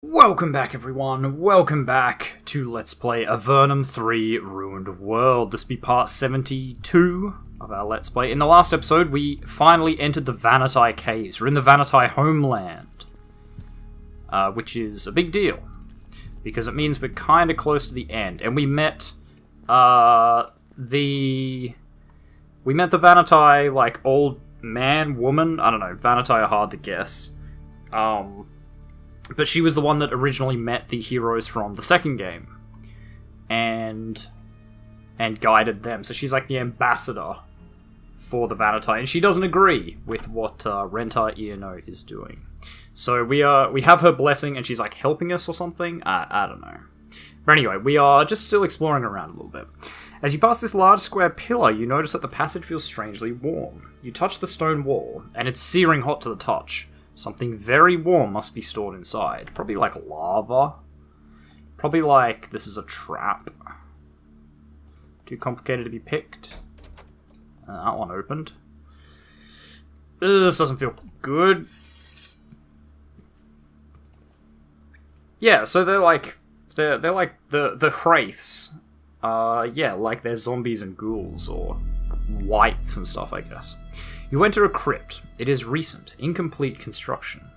Welcome back, everyone. Welcome back to Let's Play Avernum 3 Ruined World. This be part 72 of our Let's Play. In the last episode, we finally entered the Vahnatai caves. We're in the Vahnatai homeland, which is a big deal, because it means we're kind of close to the end. And we met the Vahnatai, like, old man, woman? I don't know. Vahnatai are hard to guess. But she was the one that originally met the heroes from the second game, and guided them. So she's like the ambassador for the Vahnatai, and she doesn't agree with what Rentar-Ihrno is doing. So we have her blessing, and she's like helping us or something. I don't know. But anyway, we are just still exploring around a little bit. As you pass this large square pillar, you notice that the passage feels strangely warm. You touch the stone wall, and it's searing hot to the touch. Something very warm must be stored inside. Probably like lava. Probably like this is a trap. Too complicated to be picked. That one opened. This doesn't feel good. Yeah, so they're like the wraiths. Yeah, like they're zombies and ghouls or wights and stuff, I guess. You enter a crypt. It is recent, incomplete construction.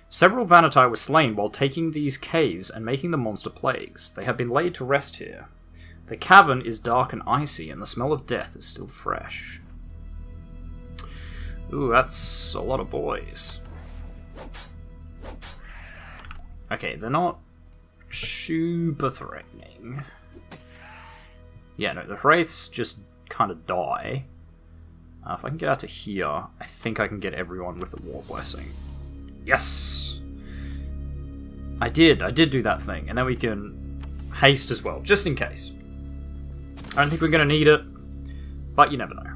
Several Vahnatai were slain while taking these caves and making the monster plagues. They have been laid to rest here. The cavern is dark and icy, and the smell of death is still fresh. Ooh, that's a lot of boys. Okay, they're not super threatening. Yeah, no, the wraiths just kind of die. If I can get out to here, I think I can get everyone with the war blessing. Yes! I did do that thing, and then we can haste as well, just in case. I don't think we're going to need it, but you never know.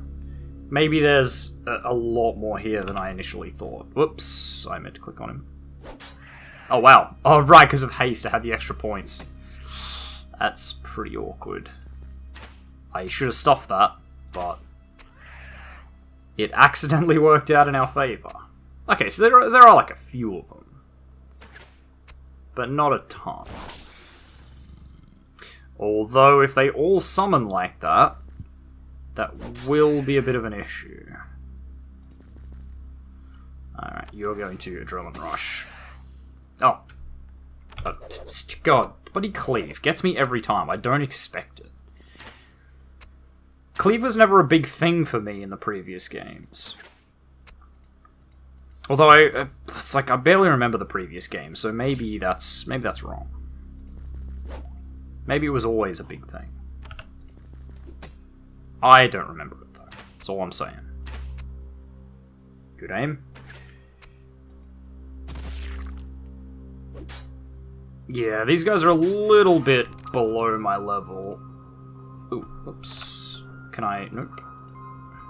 Maybe there's a lot more here than I initially thought. Whoops, I meant to click on him. Oh wow, oh right, because of haste I had the extra points. That's pretty awkward. I should have stuffed that, but it accidentally worked out in our favour. Okay, so there are like a few of them. But not a ton. Although, if they all summon like that, that will be a bit of an issue. Alright, you're going to Adrenaline Rush. Oh. God, bloody Cleave gets me every time. I don't expect it. Cleave was never a big thing for me in the previous games. Although it's like I barely remember the previous game, so maybe that's wrong. Maybe it was always a big thing. I don't remember it though. That's all I'm saying. Good aim. Yeah, these guys are a little bit below my level. Ooh, whoops. Can I? Nope.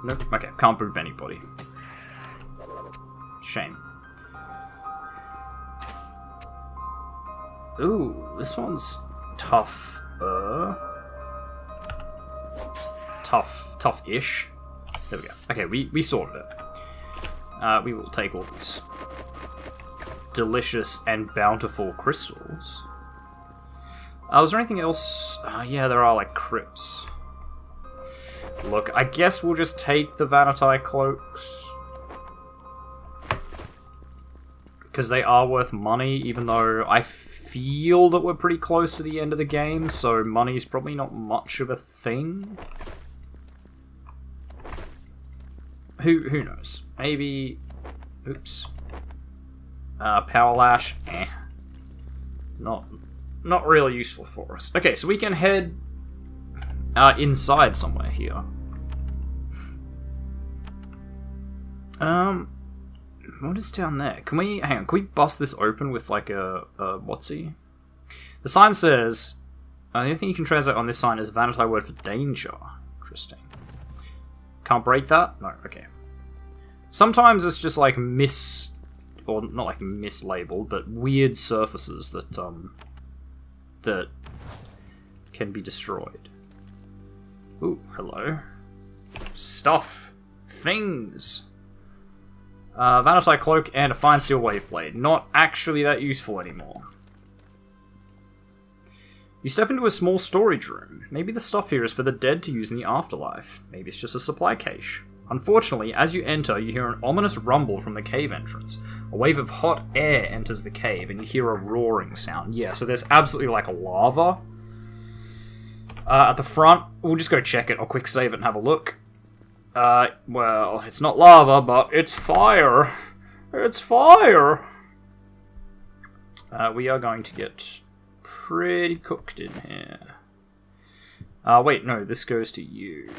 Nope. Okay, can't move anybody. Shame. Ooh, this one's tough. Tough-ish. There we go. Okay, we sorted it. We will take all these delicious and bountiful crystals. Was there anything else? Yeah, there are like crypts. Look, I guess we'll just take the Vahnatai cloaks. Because they are worth money, even though I feel that we're pretty close to the end of the game, so money's probably not much of a thing. Who knows? Maybe... Oops. Power Lash, Not really useful for us. Okay, so we can head inside somewhere here. What is down there? Can we, hang on, can we bust this open with like a whatsy? The sign says, the only thing you can translate on this sign is Vahnatai word for danger. Interesting. Can't break that? No, okay. Sometimes it's just like or not like mislabeled, but weird surfaces that, that can be destroyed. Ooh, hello. Stuff. Things. Vahnatai cloak and a fine steel wave blade. Not actually that useful anymore. You step into a small storage room. Maybe the stuff here is for the dead to use in the afterlife. Maybe it's just a supply cache. Unfortunately, as you enter, you hear an ominous rumble from the cave entrance. A wave of hot air enters the cave, and you hear a roaring sound. Yeah, so there's absolutely like a lava. At the front, we'll just go check it. I'll quick save it and have a look. Well, it's not lava, but it's fire. It's fire! We are going to get pretty cooked in here. Wait, no, this goes to you.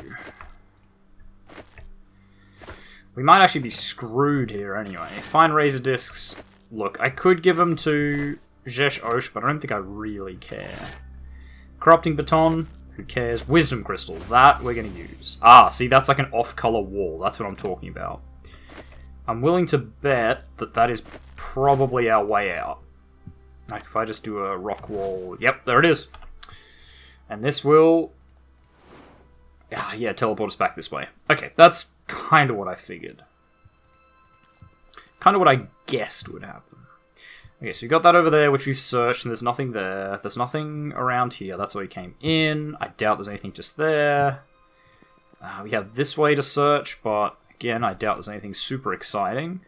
We might actually be screwed here anyway. Fine razor discs. Look, I could give them to Jesh Osh, but I don't think I really care. Corrupting baton. Who cares? Wisdom crystal. That we're going to use. Ah, see, that's like an off-color wall. That's what I'm talking about. I'm willing to bet that that is probably our way out. Like, if I just do a rock wall... Yep, there it is. And this will... yeah, teleport us back this way. Okay, that's kind of what I figured. Kind of what I guessed would happen. Okay, so we got that over there, which we've searched, and there's nothing there. There's nothing around here. That's where we came in. I doubt there's anything just there. We have this way to search, but again, I doubt there's anything super exciting.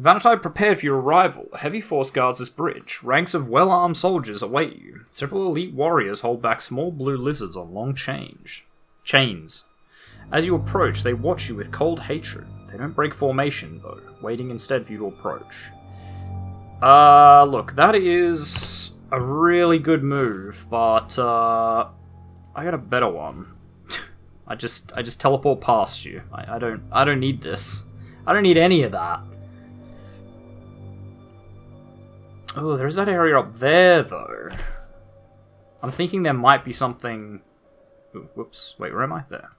Vahnatai prepared for your arrival. A heavy force guards this bridge. Ranks of well-armed soldiers await you. Several elite warriors hold back small blue lizards on long chains. As you approach, they watch you with cold hatred. They don't break formation, though, waiting instead for you to approach. Look, that is a really good move, but, I got a better one. I just teleport past you. I don't need this. I don't need any of that. Oh, there's that area up there, though. I'm thinking there might be something... Ooh, whoops. Wait, where am I? There.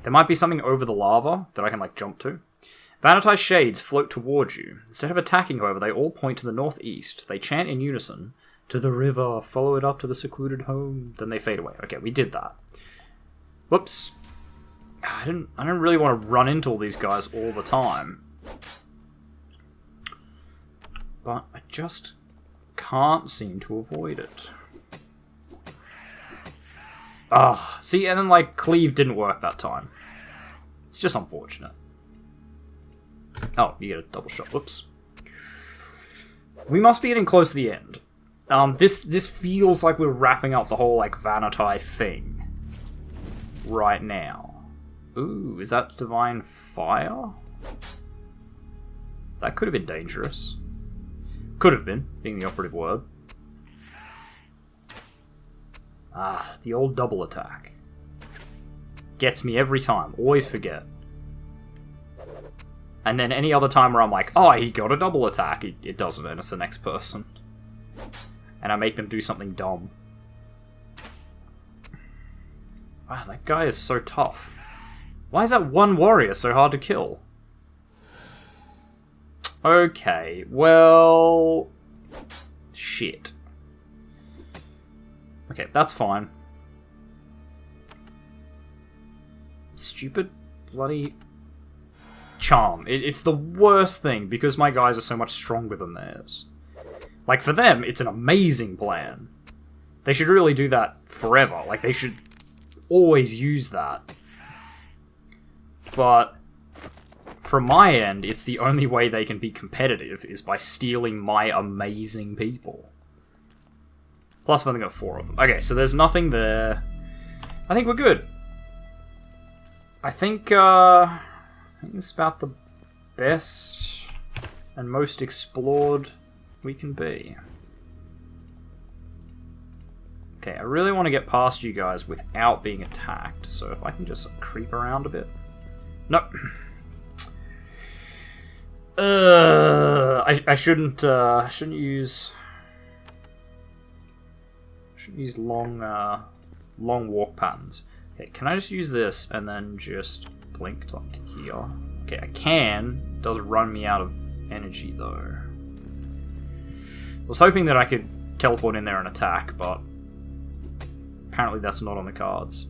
There might be something over the lava that I can, like, jump to. Vahnatai shades float towards you. Instead of attacking, however, they all point to the northeast. They chant in unison, "To the river, follow it up to the secluded home." Then they fade away. Okay, we did that. Whoops. I don't really want to run into all these guys all the time. But I just can't seem to avoid it. Ah, see, and then, like, cleave didn't work that time. It's just unfortunate. Oh, you get a double shot. Whoops. We must be getting close to the end. This feels like we're wrapping up the whole, like, Vahnatai thing. Right now. Ooh, is that divine fire? That could have been dangerous. Could have been, being the operative word. Ah, the old double attack. Gets me every time. Always forget. And then any other time where I'm like, oh, he got a double attack, it doesn't, and it's the next person. And I make them do something dumb. Wow, that guy is so tough. Why is that one warrior so hard to kill? Okay, well... Shit. Okay, that's fine. Stupid bloody charm. It's the worst thing because my guys are so much stronger than theirs. Like, for them, it's an amazing plan. They should really do that forever. Like, they should always use that. But from my end, it's the only way they can be competitive is by stealing my amazing people. Plus, I've only got 4 of them. Okay, so there's nothing there. I think we're good. I think this is about the best and most explored we can be. Okay, I really want to get past you guys without being attacked, so if I can just creep around a bit. Nope. I shouldn't use long walk patterns. Okay, can I just use this and then just blink to like here? Okay, I can. It does run me out of energy though. I was hoping that I could teleport in there and attack, but apparently that's not on the cards.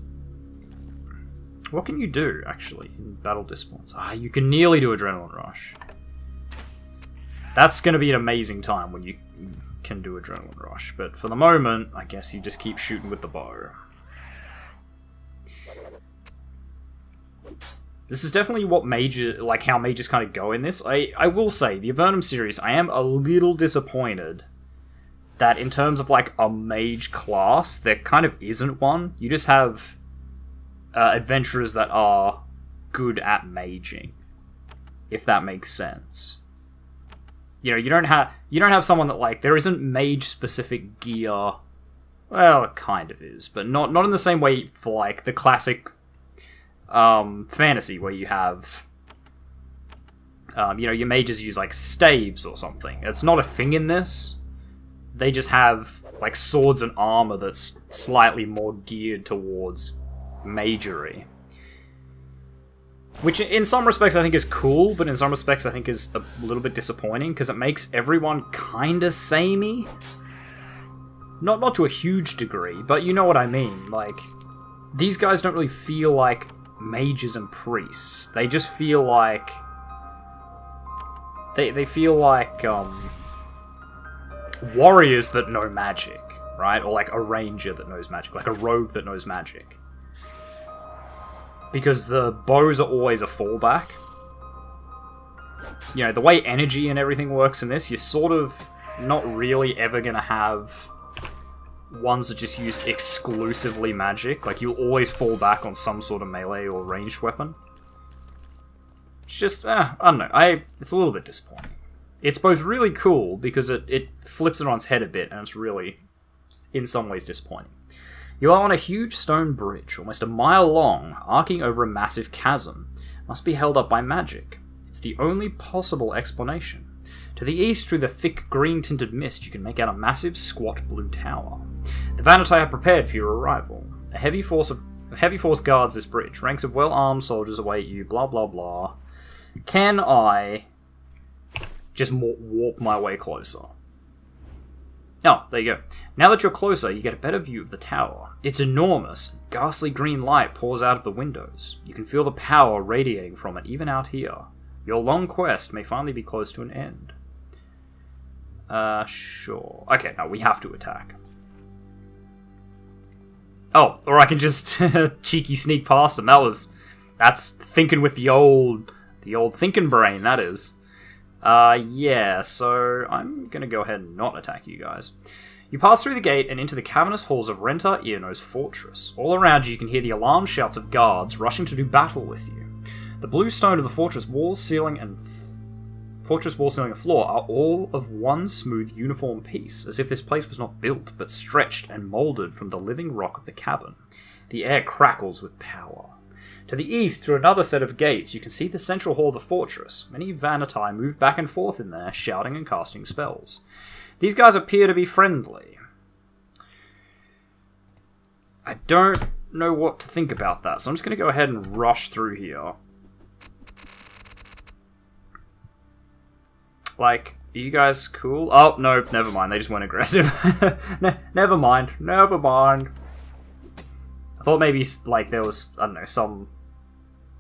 What can you do, actually, in battle disciplines? Ah, you can nearly do Adrenaline Rush. That's going to be an amazing time when you can do Adrenaline Rush. But for the moment, I guess you just keep shooting with the bow. This is definitely what how mages kind of go in this. I will say, the Avernum series, I am a little disappointed that in terms of like a mage class, there kind of isn't one. You just have adventurers that are good at maging, if that makes sense. You know, you don't have someone that like there isn't mage specific gear. Well, it kind of is, but not in the same way for like the classic fantasy where you have you know, your mages use like staves or something. It's not a thing in this. They just have like swords and armor that's slightly more geared towards magery. Which in some respects I think is cool, but in some respects I think is a little bit disappointing, because it makes everyone kinda samey. Not to a huge degree, but you know what I mean. Like, these guys don't really feel like mages and priests. They just feel like... They feel like, warriors that know magic, right? Or like a ranger that knows magic, like a rogue that knows magic. Because the bows are always a fallback. You know, the way energy and everything works in this, you're sort of not really ever going to have ones that just use exclusively magic. Like, you'll always fall back on some sort of melee or ranged weapon. It's just, I don't know, it's a little bit disappointing. It's both really cool, because it flips it on its head a bit, and it's really, in some ways, disappointing. You are on a huge stone bridge, almost a mile long, arcing over a massive chasm. It must be held up by magic. It's the only possible explanation. To the east, through the thick green-tinted mist, you can make out a massive, squat blue tower. The Vahnatai are prepared for your arrival. A heavy force guards this bridge. Ranks of well-armed soldiers await you, blah blah blah. Can I just warp my way closer? Oh, there you go. Now that you're closer, you get a better view of the tower. It's enormous. Ghastly green light pours out of the windows. You can feel the power radiating from it even out here. Your long quest may finally be close to an end. Sure. Okay, no, we have to attack. Oh, or I can just cheeky sneak past him. That's thinking with the old thinking brain, that is. Yeah, so I'm gonna go ahead and not attack you guys. You pass through the gate and into the cavernous halls of Rentar-Ihrno's fortress. All around you can hear the alarm shouts of guards rushing to do battle with you. The blue stone of the fortress walls, ceiling, and floor are all of one smooth, uniform piece, as if this place was not built, but stretched and moulded from the living rock of the cavern. The air crackles with power. To the east, through another set of gates, you can see the central hall of the fortress. Many Vahnatai move back and forth in there, shouting and casting spells. These guys appear to be friendly. I don't know what to think about that, so I'm just going to go ahead and rush through here. Like, are you guys cool? Oh, no, never mind. They just went aggressive. Never mind. I thought maybe, like, there was, I don't know, some...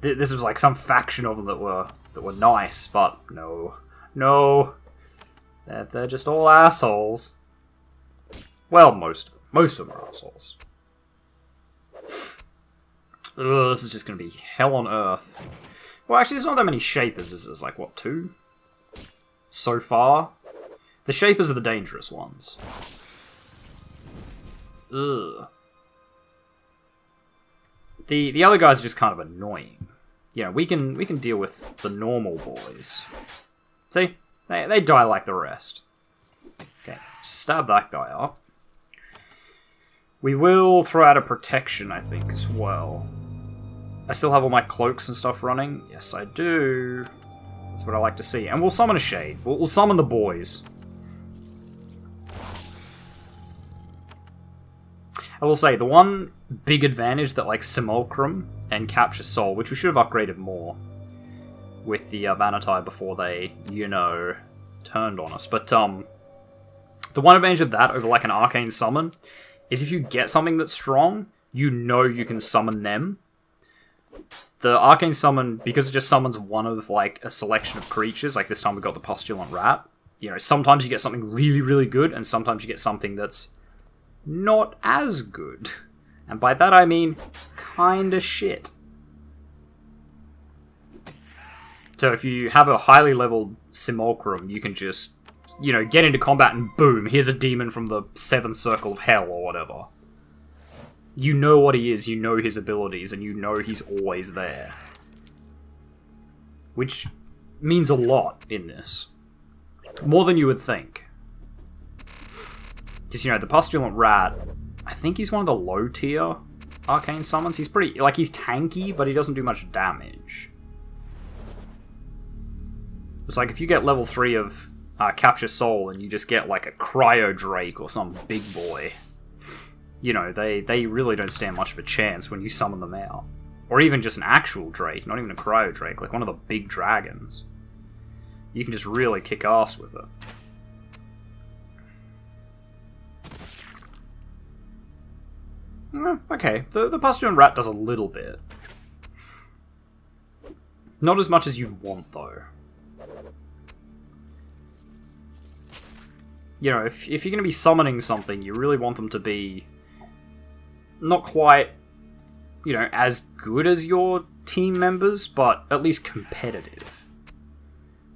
This was, like, some faction of them that were nice, but no. No. They're just all assholes. Well, most of them. Most of them are assholes. Ugh, this is just going to be hell on earth. Well, actually, there's not that many Shapers. There's, like, what, 2? So far. The Shapers are the dangerous ones. Ugh. The other guys are just kind of annoying. You know, we can deal with the normal boys. See? They die like the rest. Okay, stab that guy up. We will throw out a protection, I think, as well. I still have all my cloaks and stuff running. Yes, I do. That's what I like to see. And we'll summon a shade. We'll summon the boys. I will say, the one big advantage that, like, Simulacrum and Capture Soul, which we should have upgraded more with the Vahnatai before they, you know, turned on us. But, the one advantage of that over, like, an Arcane Summon is if you get something that's strong, you know you can summon them. The Arcane Summon, because it just summons one of, like, a selection of creatures, like this time we got the Postulant Rat, You know, sometimes you get something really, really good, and sometimes you get something that's not as good. And by that I mean, kinda shit. So if you have a highly leveled Simulacrum, you can just, you know, get into combat and boom, here's a demon from the 7th circle of hell or whatever. You know what he is, you know his abilities, and you know he's always there. Which means a lot in this. More than you would think. Just, you know, the Postulant Rat, I think he's one of the low tier arcane summons. He's pretty, like, he's tanky, but he doesn't do much damage. It's like if you get level 3 of Capture Soul and you just get like a Cryo Drake or some big boy, you know, they really don't stand much of a chance when you summon them out. Or even just an actual Drake, not even a Cryo Drake, like one of the big dragons. You can just really kick ass with it. Okay, the Postulant Rat does a little bit. Not as much as you'd want, though. You know, if you're going to be summoning something, you really want them to be not quite, you know, as good as your team members, but at least competitive.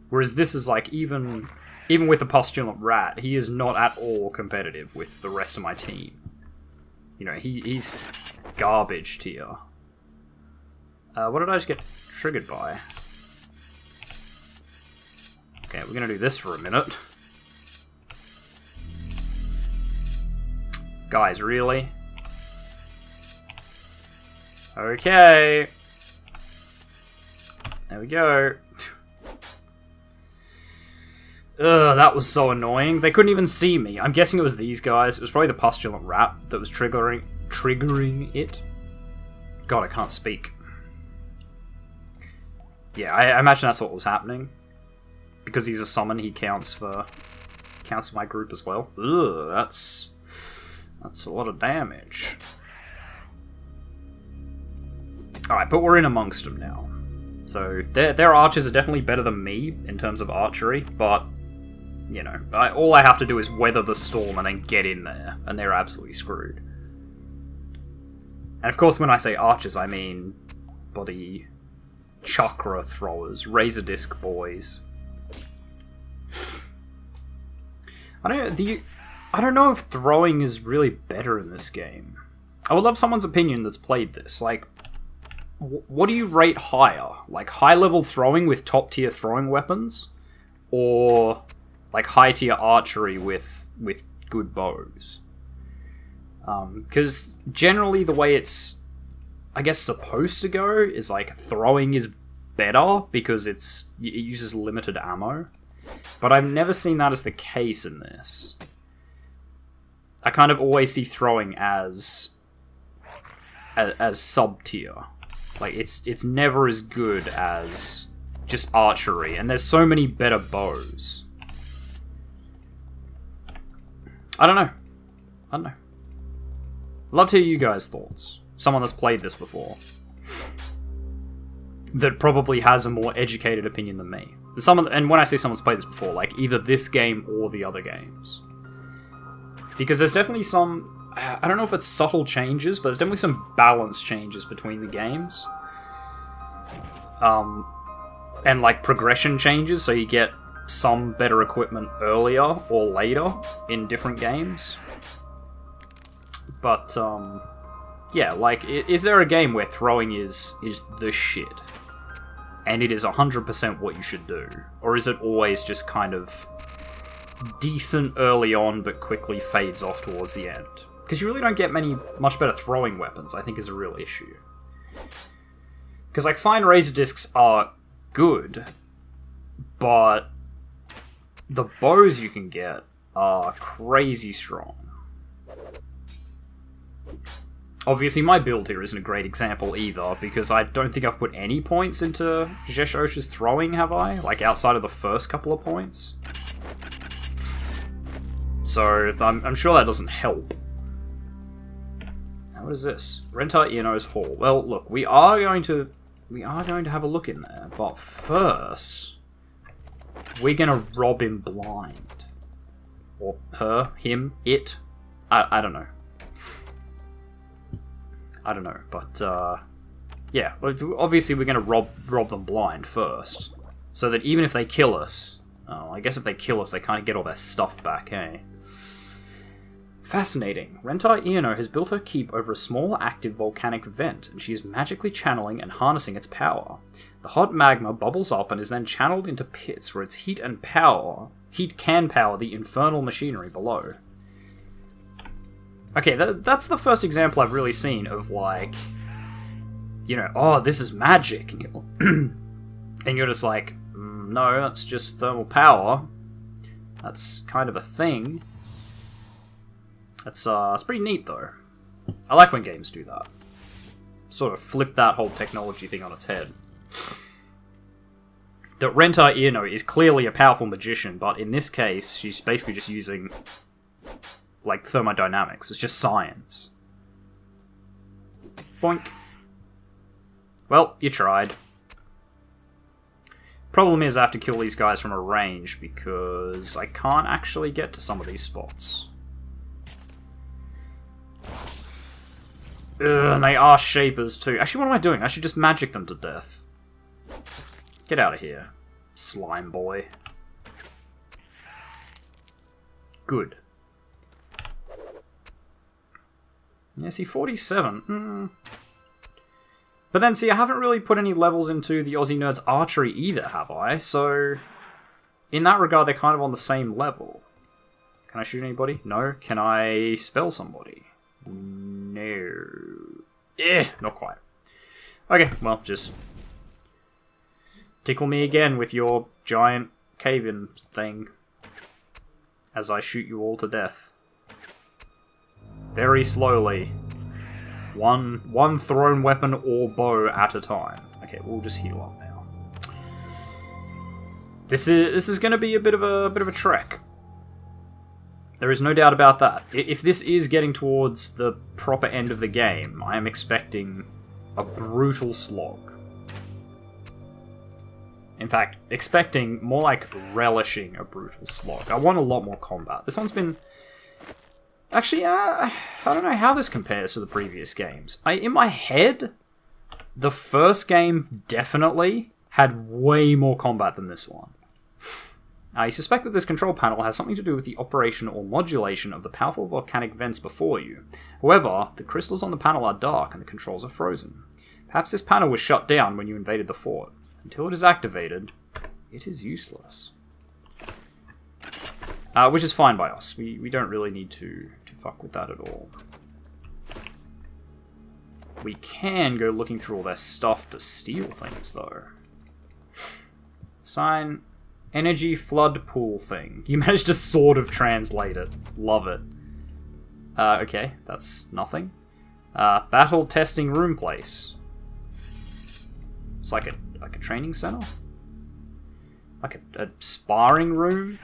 Whereas this is like, even with the Postulant Rat, he is not at all competitive with the rest of my team. You know, he's garbage tier. What did I just get triggered by? Okay, we're gonna do this for a minute. Guys, really? Okay. There we go. Ugh, that was so annoying. They couldn't even see me. I'm guessing it was these guys. It was probably the Postulant Rat that was triggering it. God, I can't speak. Yeah, I imagine that's what was happening. Because he's a summon, he counts for my group as well. Ugh, that's a lot of damage. Alright, but we're in amongst them now. So, their archers are definitely better than me in terms of archery, but, you know, all I have to do is weather the storm and then get in there, and they're absolutely screwed. And of course, when I say archers, I mean bloody chakra throwers, razor disc boys. I don't know if throwing is really better in this game. I would love someone's opinion that's played this. Like, what do you rate higher? Like, high-level throwing with top-tier throwing weapons? Or, like, high-tier archery with good bows? Because generally the way it's, I guess, supposed to go is, like, throwing is better because it uses limited ammo. But I've never seen that as the case in this. I kind of always see throwing as sub-tier. Like, it's never as good as just archery, and there's so many better bows. I don't know. Love to hear you guys' thoughts. Someone that's played this before. That probably has a more educated opinion than me. And when I say someone's played this before, like, either this game or the other games. Because there's definitely some, I don't know if it's subtle changes, but there's definitely some balance changes between the games. And like progression changes, so you get some better equipment earlier or later in different games. But, yeah, like, is there a game where throwing is the shit? And it is 100% what you should do? Or is it always just kind of decent early on, but quickly fades off towards the end? Because you really don't get much better throwing weapons, I think, is a real issue. Because, like, fine razor discs are good, but the bows you can get are crazy strong. Obviously, my build here isn't a great example either, because I don't think I've put any points into Jeshosh's throwing, have I? Like, outside of the first couple of points. So, I'm sure that doesn't help. Now, what is this? Rentar-Ihrno's Hall. Well, look, we are going to have a look in there, but first, we're gonna rob him blind. Or her, him, it. I don't know. I don't know, but yeah, obviously we're gonna rob them blind first. So that even if they kill us, I guess if they kill us, they kind of get all their stuff back, eh? Fascinating. Rentar-Ihrno has built her keep over a small active volcanic vent, and she is magically channeling and harnessing its power. The hot magma bubbles up and is then channeled into pits where its heat can power the infernal machinery below. Okay, that's the first example I've really seen of, like, you know, oh, this is magic, and you're just like, no, that's just thermal power. That's kind of a thing. It's pretty neat, though. I like when games do that. Sort of flip that whole technology thing on its head. That Rentar-Ihrno is clearly a powerful magician, but in this case, she's basically just using, like, thermodynamics. It's just science. Boink. Well, you tried. Problem is I have to kill these guys from a range, because I can't actually get to some of these spots. Ugh, and they are shapers too. Actually, what am I doing? I should just magic them to death. Get out of here, slime boy. Good. Yeah, see, 47. But then, see, I haven't really put any levels into the Aussie Nerd's archery either, have I? So, in that regard, they're kind of on the same level. Can I shoot anybody? No. Can I spell somebody? No. Not quite. Okay, well, just tickle me again with your giant cave-in thing as I shoot you all to death. Very slowly. One thrown weapon or bow at a time. Okay, we'll just heal up now. This is going to be a bit of a trek. There is no doubt about that. If this is getting towards the proper end of the game, I am expecting a brutal slog. In fact, expecting more like relishing a brutal slog. I want a lot more combat. This one's been... Actually, I don't know how this compares to the previous games. In my head, the first game definitely had way more combat than this one. I suspect that this control panel has something to do with the operation or modulation of the powerful volcanic vents before you. However, the crystals on the panel are dark and the controls are frozen. Perhaps this panel was shut down when you invaded the fort. Until it is activated, it is useless. Which is fine by us. We don't really need to fuck with that at all. We can go looking through all their stuff to steal things, though. Sign... Energy flood pool thing. You managed to sort of translate it. Love it. Okay, that's nothing. Battle testing room place. It's like a training center? Like a sparring room?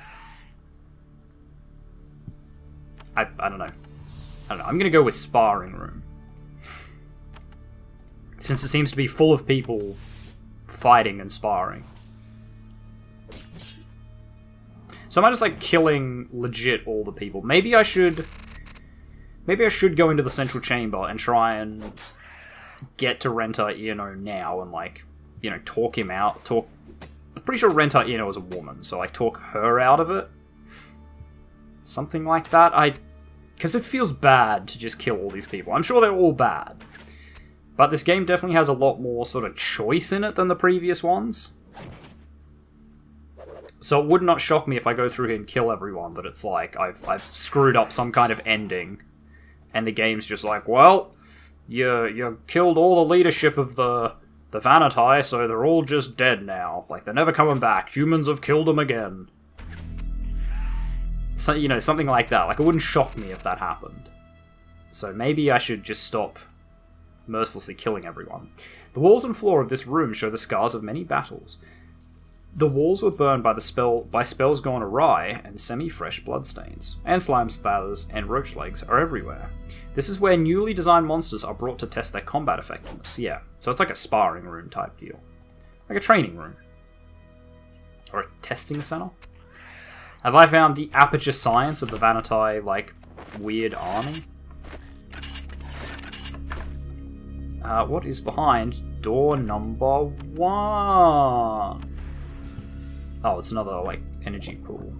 I don't know. I don't know. I'm gonna go with sparring room. Since it seems to be full of people fighting and sparring. So am I just like killing legit all the people? Maybe I should go into the central chamber and try and get to Rentar-Ihrno now and, like, you know, talk him out. I'm pretty sure Rentar-Ihrno is a woman, so like talk her out of it. Something like that. Because it feels bad to just kill all these people. I'm sure they're all bad. But this game definitely has a lot more sort of choice in it than the previous ones. So it would not shock me if I go through here and kill everyone, that it's like, I've screwed up some kind of ending, and the game's just like, well, you killed all the leadership of the Vahnatai, so they're all just dead now. Like, they're never coming back. Humans have killed them again. So, you know, something like that. Like, it wouldn't shock me if that happened. So maybe I should just stop mercilessly killing everyone. The walls and floor of this room show the scars of many battles. The walls were burned by spells gone awry, and semi-fresh bloodstains, and slime spatters and roach legs are everywhere. This is where newly designed monsters are brought to test their combat effectiveness. Yeah, so it's like a sparring room type deal. Like a training room. Or a testing center? Have I found the aperture science of the Vahnatai, like, weird army? What is behind door number 1? Oh, it's another, like, energy pool.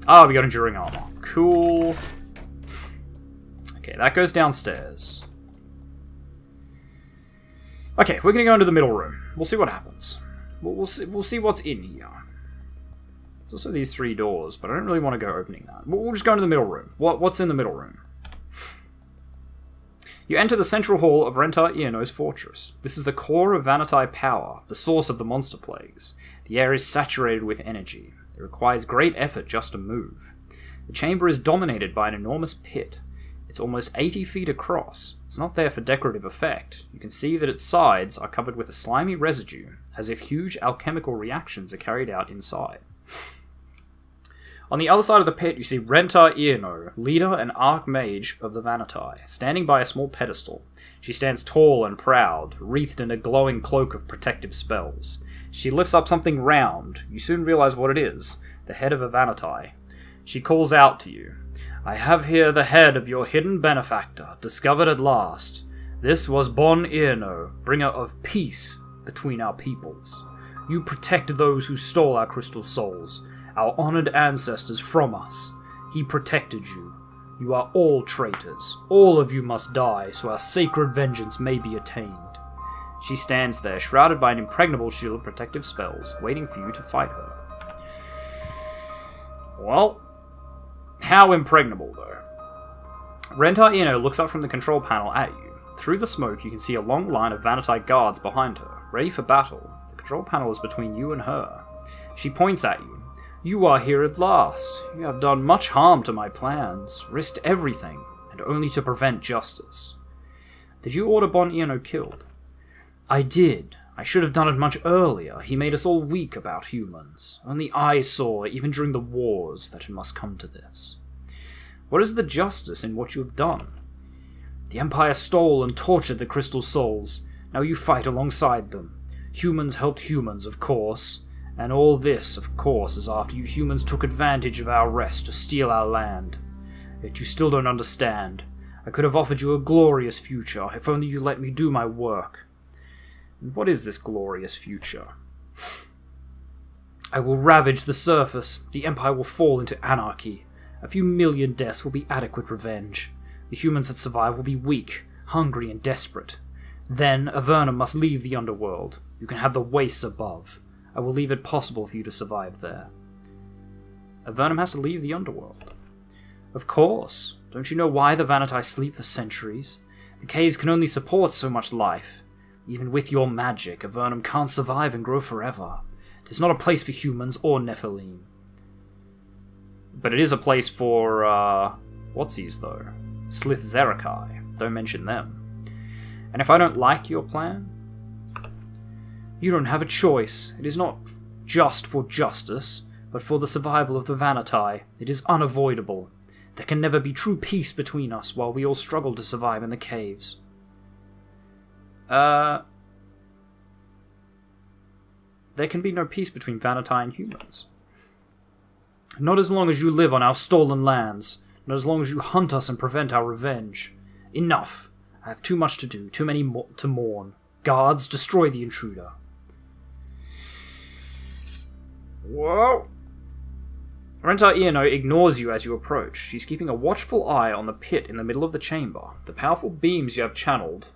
Oh, we got enduring armor. Cool. Okay, that goes downstairs. Okay, we're gonna go into the middle room. We'll see what happens. We'll see what's in here. There's also these 3 doors, but I don't really want to go opening that. We'll just go into the middle room. What's in the middle room? You enter the central hall of Rentar-Ihrno's fortress. This is the core of Vahnatai power, the source of the monster plagues. The air is saturated with energy. It requires great effort just to move. The chamber is dominated by an enormous pit. It's almost 80 feet across. It's not there for decorative effect. You can see that its sides are covered with a slimy residue, as if huge alchemical reactions are carried out inside. On the other side of the pit, you see Rentar-Ihrno, leader and archmage of the Vahnatai, standing by a small pedestal. She stands tall and proud, wreathed in a glowing cloak of protective spells. She lifts up something round. You soon realize what it is, the head of a Vahnatai. She calls out to you. I have here the head of your hidden benefactor, discovered at last. This was Bon-Ihrno, bringer of peace between our peoples. You protect those who stole our crystal souls, our honored ancestors from us. He protected you. You are all traitors. All of you must die, so our sacred vengeance may be attained. She stands there, shrouded by an impregnable shield of protective spells, waiting for you to fight her. Well, how impregnable, though? Rentar-Ihrno looks up from the control panel at you. Through the smoke, you can see a long line of Vahnatai guards behind her, ready for battle. The control panel is between you and her. She points at you. You are here at last. You have done much harm to my plans, risked everything, and only to prevent justice. Did you order Bon-Ihrno killed? I did. I should have done it much earlier. He made us all weak about humans. Only I saw, even during the wars, that it must come to this. What is the justice in what you have done? The Empire stole and tortured the crystal souls. Now you fight alongside them. Humans helped humans, of course. And all this, of course, is after you humans took advantage of our rest to steal our land. Yet you still don't understand. I could have offered you a glorious future, if only you let me do my work. And what is this glorious future? I will ravage the surface. The Empire will fall into anarchy. A few million deaths will be adequate revenge. The humans that survive will be weak, hungry, and desperate. Then, Avernum must leave the underworld. You can have the wastes above. I will leave it possible for you to survive there. Avernum has to leave the underworld. Of course. Don't you know why the Vahnatai sleep for centuries? The caves can only support so much life. Even with your magic, Avernum can't survive and grow forever. It is not a place for humans or Nephilim. But it is a place for, what's-these, though? Slith-Zerakai. Don't mention them. And if I don't like your plan? You don't have a choice. It is not just for justice, but for the survival of the Vahnatai. It is unavoidable. There can never be true peace between us while we all struggle to survive in the caves. There can be no peace between Vahnatai and humans. Not as long as you live on our stolen lands. Not as long as you hunt us and prevent our revenge. Enough. I have too much to do, too many to mourn. Guards, destroy the intruder. Whoa! Rentar-Ihrno ignores you as you approach. She's keeping a watchful eye on the pit in the middle of the chamber. The powerful beams you have channeled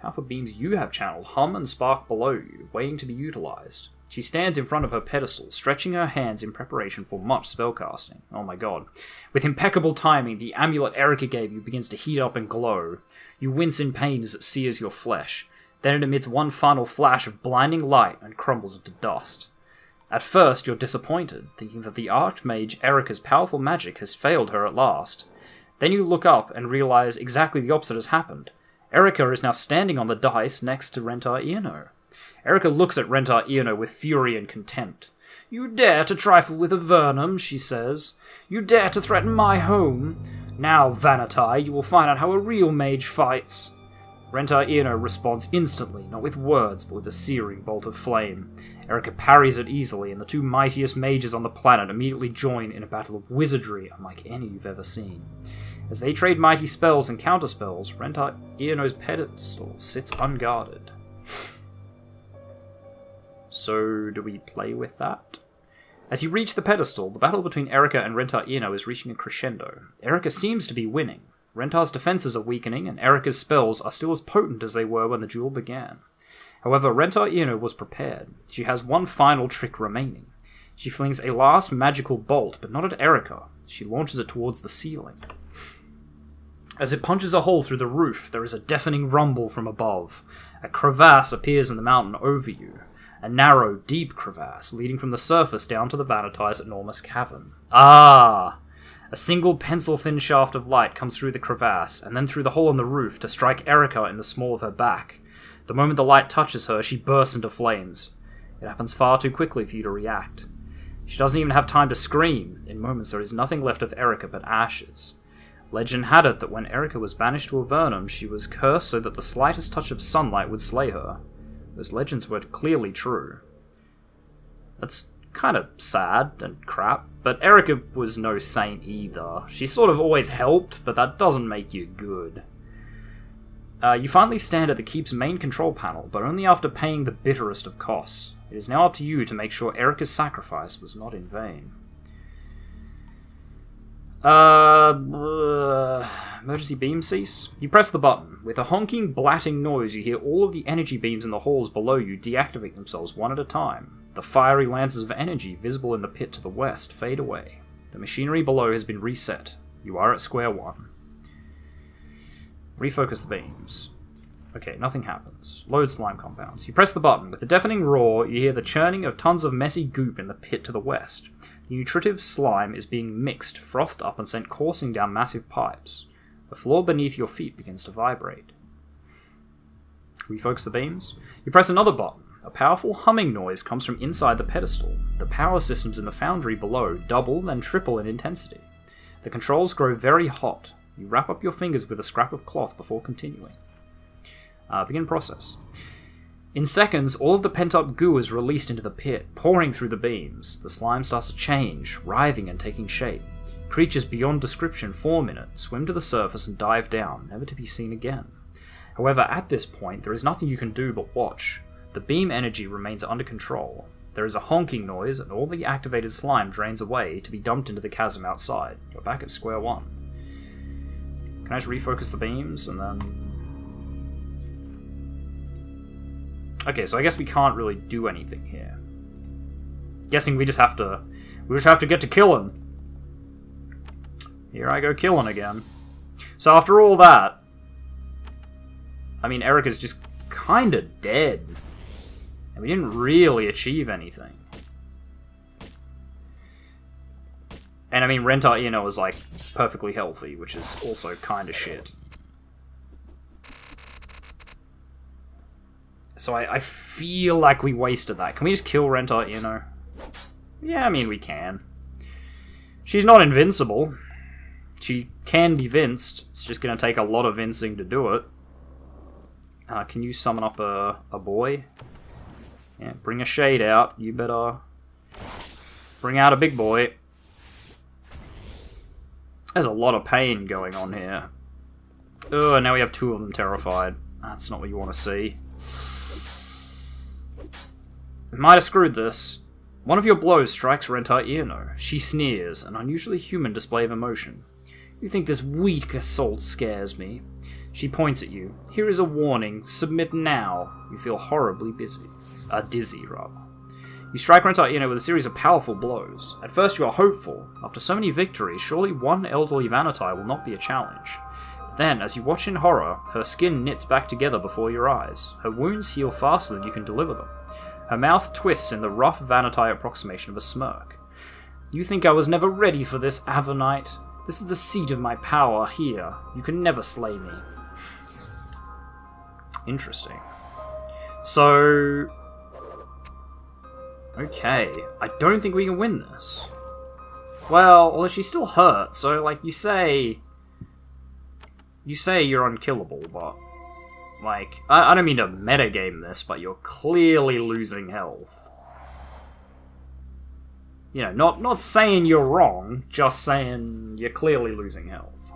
hum and spark below you, waiting to be utilized. She stands in front of her pedestal, stretching her hands in preparation for much spellcasting. Oh my god. With impeccable timing, the amulet Erica gave you begins to heat up and glow. You wince in pain as it sears your flesh. Then it emits one final flash of blinding light and crumbles into dust. At first, you're disappointed, thinking that the Archmage Erica's powerful magic has failed her at last. Then you look up and realize exactly the opposite has happened. Erica is now standing on the dice next to Rentar-Ihrno. Erica looks at Rentar-Ihrno with fury and contempt. You dare to trifle with Avernum, she says. You dare to threaten my home. Now, Vahnatai, you will find out how a real mage fights. Rentar-Ihrno responds instantly, not with words, but with a searing bolt of flame. Erika parries it easily, and the two mightiest mages on the planet immediately join in a battle of wizardry unlike any you've ever seen. As they trade mighty spells and counterspells, Rentar-Ihrno's pedestal sits unguarded. So, do we play with that? As you reach the pedestal, the battle between Erika and Rentar-Ihrno is reaching a crescendo. Erika seems to be winning. Rentar's defenses are weakening, and Erika's spells are still as potent as they were when the duel began. However, Rentar-Ihrno was prepared. She has one final trick remaining. She flings a last magical bolt, but not at Erika. She launches it towards the ceiling. As it punches a hole through the roof, there is a deafening rumble from above. A crevasse appears in the mountain over you. A narrow, deep crevasse, leading from the surface down to the Vahnatai's enormous cavern. Ah! A single pencil-thin shaft of light comes through the crevasse, and then through the hole in the roof to strike Erika in the small of her back. The moment the light touches her, she bursts into flames. It happens far too quickly for you to react. She doesn't even have time to scream. In moments there is nothing left of Erika but ashes. Legend had it that when Erika was banished to Avernum, she was cursed so that the slightest touch of sunlight would slay her. Those legends were clearly true. That's kind of sad and crap, but Erika was no saint either. She sort of always helped, but that doesn't make you good. You finally stand at the keep's main control panel, but only after paying the bitterest of costs. It is now up to you to make sure Erika's sacrifice was not in vain. Emergency beam cease? You press the button. With a honking, blatting noise, you hear all of the energy beams in the halls below you deactivate themselves one at a time. The fiery lances of energy visible in the pit to the west fade away. The machinery below has been reset. You are at square one. Refocus the beams. Okay, nothing happens. Load slime compounds. You press the button. With a deafening roar, you hear the churning of tons of messy goop in the pit to the west. The nutritive slime is being mixed, frothed up, and sent coursing down massive pipes. The floor beneath your feet begins to vibrate. Refocus the beams. You press another button. A powerful humming noise comes from inside the pedestal. The power systems in the foundry below double, then triple in intensity. The controls grow very hot. You wrap up your fingers with a scrap of cloth before continuing. Begin process. In seconds, all of the pent-up goo is released into the pit, pouring through the beams. The slime starts to change, writhing and taking shape. Creatures beyond description form in it, swim to the surface and dive down, never to be seen again. However, at this point, there is nothing you can do but watch. The beam energy remains under control. There is a honking noise, and all the activated slime drains away to be dumped into the chasm outside. You're back at square one. Can I just refocus the beams, and then... Okay, so I guess we can't really do anything here. Guessing we just have to get to killing. Here I go killing again. So after all that, I mean, Erika's just kinda dead. And we didn't really achieve anything. And I mean, Rentar-Ihrno is like perfectly healthy, which is also kinda shit. So I feel like we wasted that. Can we just kill Rentar-Ihrno? Yeah, I mean, we can. She's not invincible. She can be vinced. It's just going to take a lot of vincing to do it. Can you summon up a boy? Yeah, bring a shade out. You better bring out a big boy. There's a lot of pain going on here. Ugh, now we have two of them terrified. That's not what you want to see. We might have screwed this. One of your blows strikes Rentar-Ihrno. She sneers, an unusually human display of emotion. You think this weak assault scares me? She points at you. Here is a warning. Submit now. You feel horribly dizzy. You strike Rentar-Ihrno with a series of powerful blows. At first you are hopeful. After so many victories, surely one elderly Vahnatai will not be a challenge. Then, as you watch in horror, her skin knits back together before your eyes. Her wounds heal faster than you can deliver them. Her mouth twists in the rough Vahnatai approximation of a smirk. You think I was never ready for this, Avernite? This is the seat of my power here. You can never slay me. Interesting. So... okay, I don't think we can win this. Well, although she's still hurt, so, like, you say you're unkillable, but... Like, I don't mean to metagame this, but you're clearly losing health. You know, not saying you're wrong, just saying you're clearly losing health.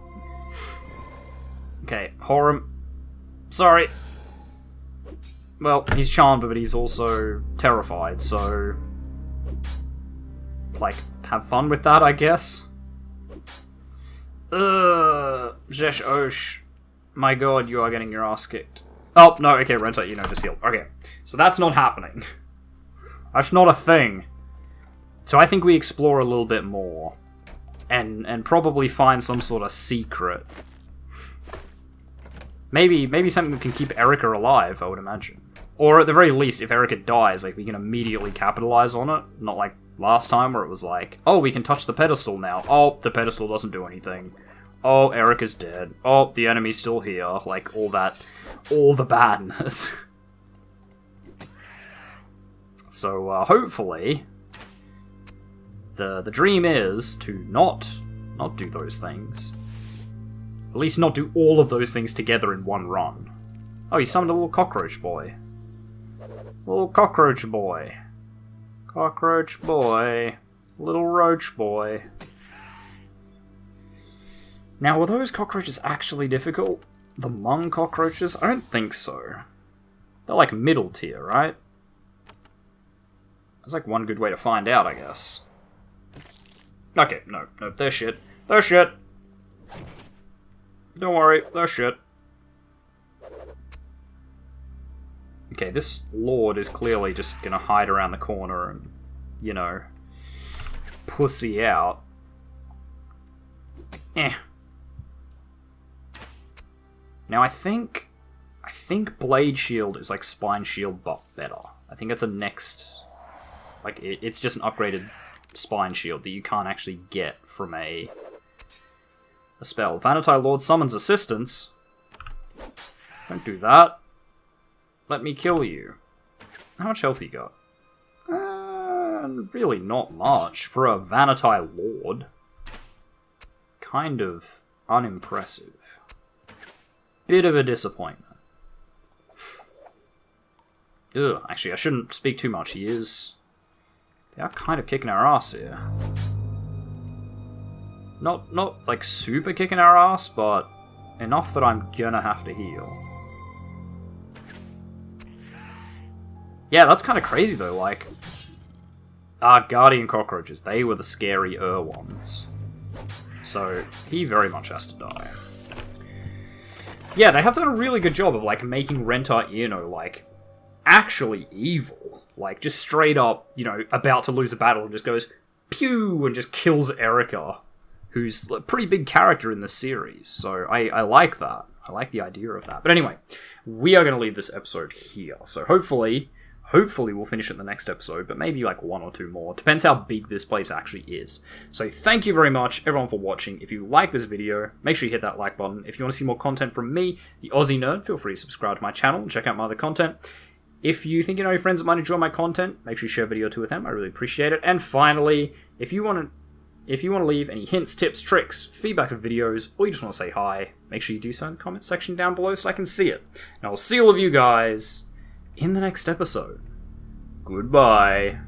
Okay, Horum. Sorry. Well, he's charmed, but he's also terrified, so... like, have fun with that, I guess? Zesh Osh. My god, you are getting your ass kicked. Oh, no, okay, Rentar-Ihrno just healed. Okay, so that's not happening. That's not a thing. So I think we explore a little bit more. And probably find some sort of secret. Maybe something that can keep Erica alive, I would imagine. Or at the very least, if Erica dies, like, we can immediately capitalize on it. Not like last time where it was like, oh, we can touch the pedestal now. Oh, the pedestal doesn't do anything. Oh, Erica's dead. Oh, the enemy's still here. Like, all the badness. So, hopefully, the dream is to not do those things. At least not do all of those things together in one run. Oh, he summoned a little cockroach boy. Little cockroach boy. Cockroach boy. Little roach boy. Now, were those cockroaches actually difficult? The mung cockroaches? I don't think so. They're like middle tier, right? That's like one good way to find out, I guess. Okay, no, they're shit. They're shit! Don't worry, they're shit. Okay, this lord is clearly just gonna hide around the corner and, you know, pussy out. Eh. Now I think Blade Shield is like Spine Shield but better. I think it's a next... like, it's just an upgraded Spine Shield that you can't actually get from a spell. Vahnatai Lord summons assistance. Don't do that. Let me kill you. How much health you got? Really not much for a Vahnatai Lord. Kind of unimpressive. Bit of a disappointment. Ugh, actually I shouldn't speak too much. They are kind of kicking our ass here. Not like super kicking our ass, but enough that I'm gonna have to heal. Yeah, that's kind of crazy though, like... Guardian cockroaches, they were the scary-er ones. So, he very much has to die. Yeah, they have done a really good job of, like, making Rentar-Ihrno, like, actually evil. Like, just straight up, you know, about to lose a battle and just goes, pew, and just kills Erica, who's a pretty big character in the series. So, I like that. I like the idea of that. But anyway, we are going to leave this episode here. So, hopefully we'll finish it in the next episode, but maybe like one or two more. Depends how big this place actually is. So thank you very much, everyone, for watching. If you like this video, make sure you hit that like button. If you want to see more content from me, the OzzieNerd, feel free to subscribe to my channel and check out my other content. If you think you know your friends that might enjoy my content, make sure you share a video or two with them. I really appreciate it. And finally, if you want to leave any hints, tips, tricks, feedback of videos, or you just want to say hi, make sure you do so in the comment section down below so I can see it. And I'll see all of you guys in the next episode. Goodbye.